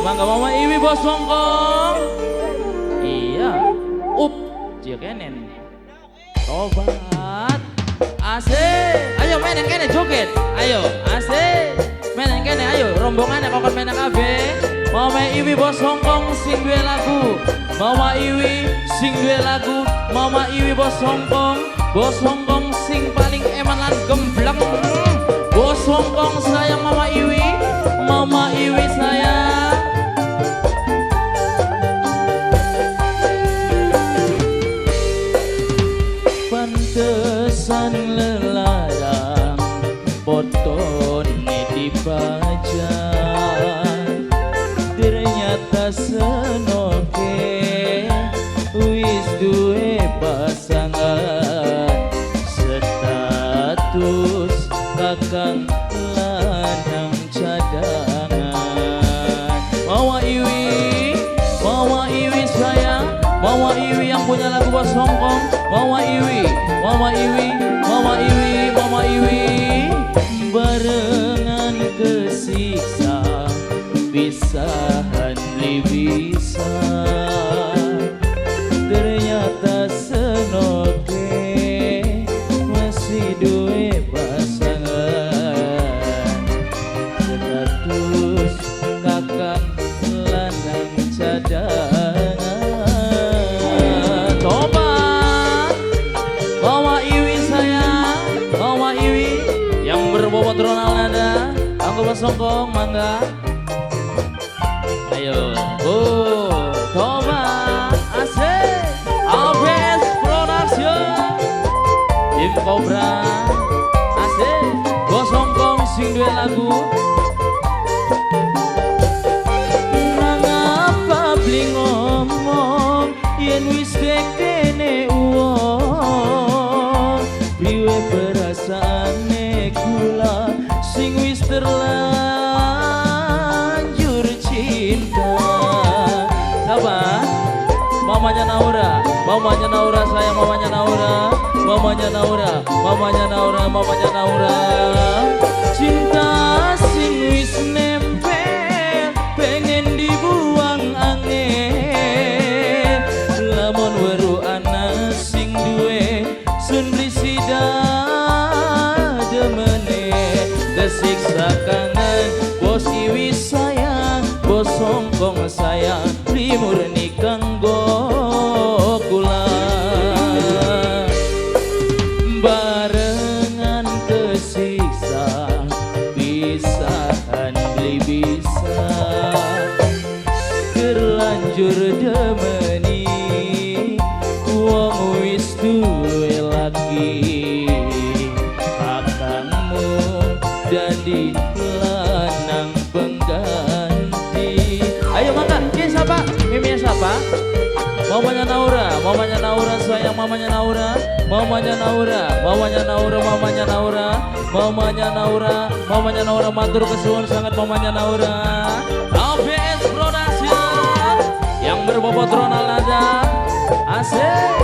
mangga Mama Iwi bos songkong. Iya, jekenen. Tobat, asik. Ayo main yang kene joget. Ayo, asik. Main yang kene, ayo rombongannya kokon main kafe. Mama Iwi bos songkong sing duwe lagu. Mama Iwi sing duwe lagu. Mama Iwi bos songkong sing paling eman lan gembleng. Bos songkong sayang Mama Iwi sayang. Pantesan lelarang fotone dipajang, ternyata senoke wis duwe pasangan, status kakang lanang cadangan. Mama Iwi sayang, Mama Iwi yang punya lagu bos songkong. Mama Iwi barengan kesiksa, pisahan li bisa, ternyata senoke masih duwe pasangan, status kakak lanang cadangan. Tobat Mama Iwi sayang, Mama Iwi yang berbobot ronal nada, anggo songkong mangga. Ayo, tobat asik. ABS Production, Tim Cobra asik. Bos songkong sing duwe lagu. Mangapa beli ngomong yen wis dekene uang, priwe perasaane kula sing wis terlanjur cinta. Sabar mamanya Naura sayang, mamanya Naura cinta sing wis nempel pengen dibuang angin, lamun weru ana sing duwe sun blisida demene, kesiksa kangen bos Iwi sayang, bos songkong sayang, murni kanggo kula. Barengan kesiksa, pisahan beli bisa, terlanjur demeni wong wis duwe lagi, kakangmu dadi lanang pengganti. Ayo mangga, ini siapa? Mimi siapa? Mamanya Naura sayang, mamanya Naura matur kesuwun sangat mamanya Naura. ABS Production yang berbobot ronal nada asik.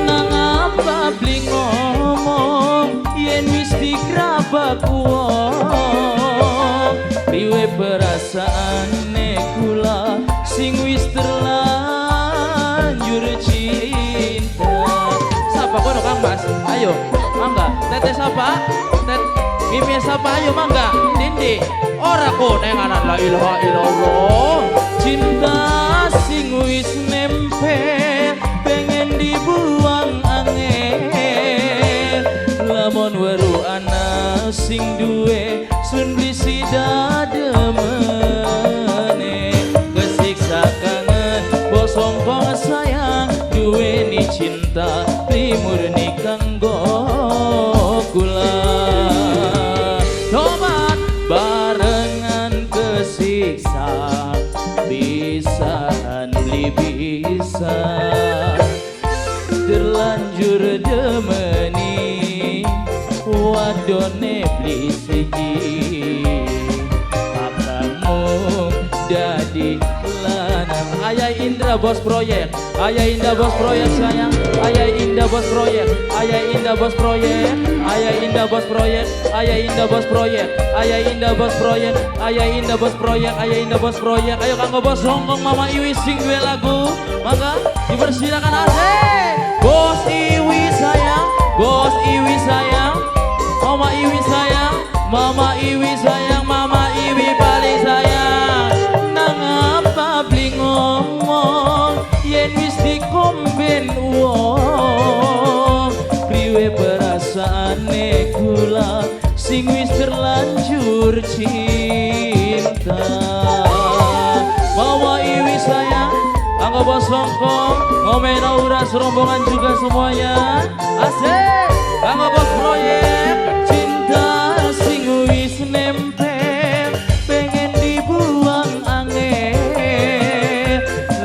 Nangapa beli ngomong yen wis digrabak wong, priwe perasaane kula sing wis terlanjur cinta. Sapa kono Kang Mas? Ayo mangga. Tete sapa? Mimi sapa? Ayo mangga. Dindi ora konenganan la ilaha illallah. Cinta sing wis nempel pengen dibuang angin, lamun weru ana sing duwe sun blisida demene, kesiksa kangen bos songkong sayang, duweni cinta murni kanggo kula. Tobat barengan kesiksa, pisahan beli bisa, terlanjur demeni wadone beli siji, kakangmu dadi lanang. Ayah Indra Indah bos proyek, Ayah Indah bos proyek sayang, Ayah Indah bos proyek, Ayah Indah bos proyek, Ayah Indah bos proyek, Ayah Indah bos proyek, Ayah Indah bos proyek, Ayah Indah bos proyek, Ayah Indah bos proyek. Ayo kanggo bos Hongkong Mama Iwi sing dua lagu, maka dipersilakan asik. Bos Iwi sayang, bos Iwi sayang, Mama Iwi sayang, Mama Iwi sayang, Mama Iwi paling sayang. Nang apa beli ngomong yen wis dikomben wong, priwe perasaane kula sing wis terlanjur cinta. Mama Iwi sayang, kanggo bos Hongkong, ngomen aura serombongan juga semuanya. Asik, kanggo bos proyek, cinta sing wis nempel, pengen dibuang angin.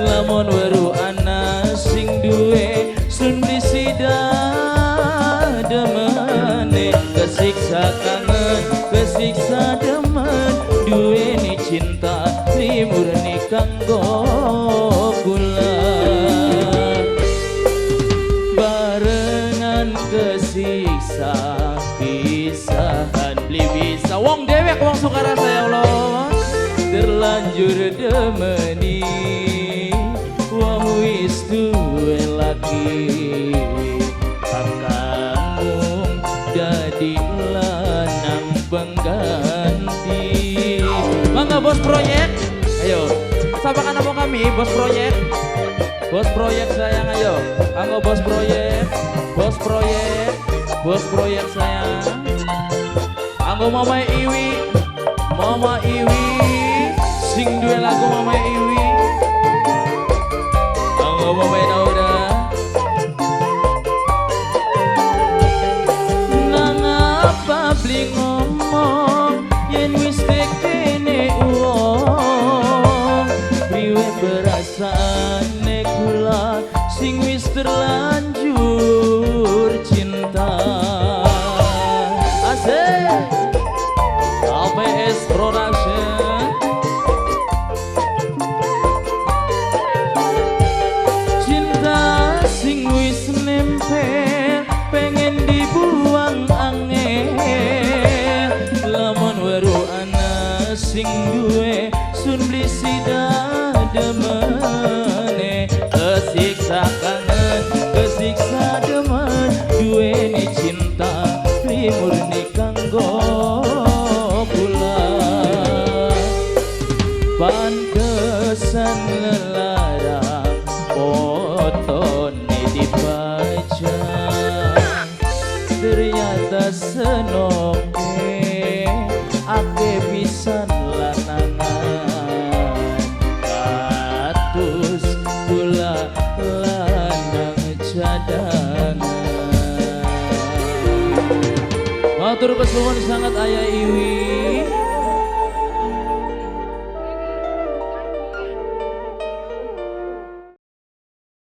Lamun weru ana sing duwe sun disida demene, kesiksa kangen, kesiksa demen, duweni cinta murni kanggo kula. Barengan kesiksa pisahan beli bisa wong dewek wong sukarasa ya Allah, terlanjur demeni wong wis duwe lagi, kakangmu dadi lanang pengganti. Mangga bos proyek, ayo sapakan nama kami bos proyek, bos proyek sayang. Ayo kanggo bos proyek, bos proyek, bos proyek sayang. Kanggo Mama Iwi, Mama Iwi sing duwe lagu Mama Iwi, kanggo Mama Nauda. Nang apa beli ngomong yen wis tekene uang, priwe perasaane kula sing wis terlanjur cinta. Asik, APS Production. Cinta sing wis nempel, pengen dibuang angin. Lamun weru ana sing duwe sun beli sida demene, kesiksa kangen, kesiksa demen, duweni cinta murni kanggo kula. Pantesan lelarang fotone dibaca, ternyata senoke ake pisan lanangan, katus kula lanang cadangan. Matur kesuwun sangat Ayah Iwi.